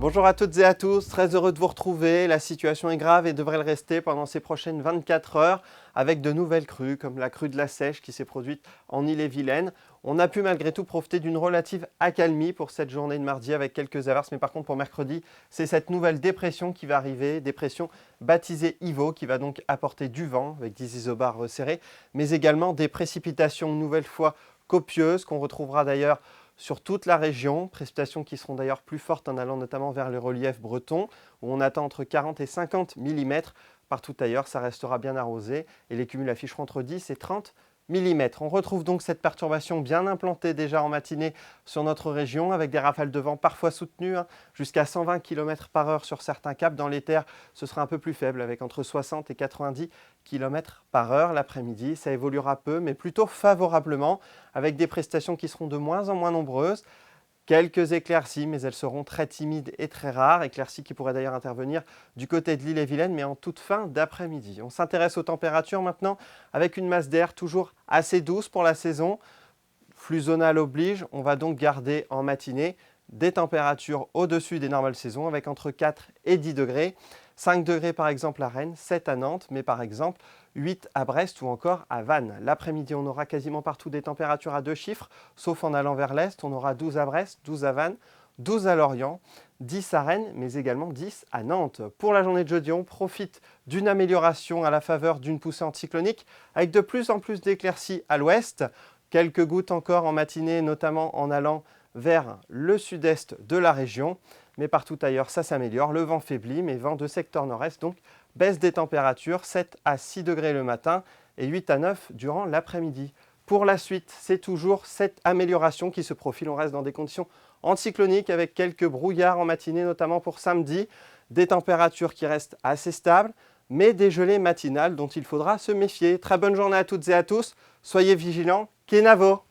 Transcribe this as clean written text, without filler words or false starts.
Bonjour à toutes et à tous, très heureux de vous retrouver. La situation est grave et devrait le rester pendant ces prochaines 24 heures avec de nouvelles crues comme la crue de la Seiche qui s'est produite en Ille-et-Vilaine. On a pu malgré tout profiter d'une relative accalmie pour cette journée de mardi avec quelques averses, mais par contre pour mercredi, c'est cette nouvelle dépression qui va arriver, dépression baptisée Ivo qui va donc apporter du vent avec des isobars resserrés, mais également des précipitations une nouvelle fois copieuses qu'on retrouvera d'ailleurs sur toute la région, précipitations qui seront d'ailleurs plus fortes en allant notamment vers le relief breton, où on attend entre 40 et 50 mm. Partout ailleurs, ça restera bien arrosé et les cumuls afficheront entre 10 et 30 mm. On retrouve donc cette perturbation bien implantée déjà en matinée sur notre région, avec des rafales de vent parfois soutenues, jusqu'à 120 km/h sur certains caps. Dans les terres, ce sera un peu plus faible, avec entre 60 et 90 km/h. L'après-midi, ça évoluera peu, mais plutôt favorablement, avec des prestations qui seront de moins en moins nombreuses. Quelques éclaircies, mais elles seront très timides et très rares. Éclaircies qui pourraient d'ailleurs intervenir du côté de l'Ille-et-Vilaine, mais en toute fin d'après-midi. On s'intéresse aux températures maintenant, avec une masse d'air toujours assez douce pour la saison. Flux zonal oblige, on va donc garder en matinée des températures au-dessus des normales saisons, avec entre 4 et 10 degrés. 5 degrés par exemple à Rennes, 7 à Nantes, mais par exemple 8 à Brest ou encore à Vannes. L'après-midi, on aura quasiment partout des températures à 2 chiffres, sauf en allant vers l'est. On aura 12 à Brest, 12 à Vannes, 12 à Lorient, 10 à Rennes, mais également 10 à Nantes. Pour la journée de jeudi, on profite d'une amélioration à la faveur d'une poussée anticyclonique, avec de plus en plus d'éclaircies à l'ouest. Quelques gouttes encore en matinée, notamment en allant vers le sud-est de la région. Mais partout ailleurs, ça s'améliore. Le vent faiblit, mais vent de secteur nord-est, donc baisse des températures, 7 à 6 degrés le matin et 8 à 9 durant l'après-midi. Pour la suite, c'est toujours cette amélioration qui se profile. On reste dans des conditions anticycloniques avec quelques brouillards en matinée, notamment pour samedi. Des températures qui restent assez stables, mais des gelées matinales dont il faudra se méfier. Très bonne journée à toutes et à tous. Soyez vigilants. Kenavo!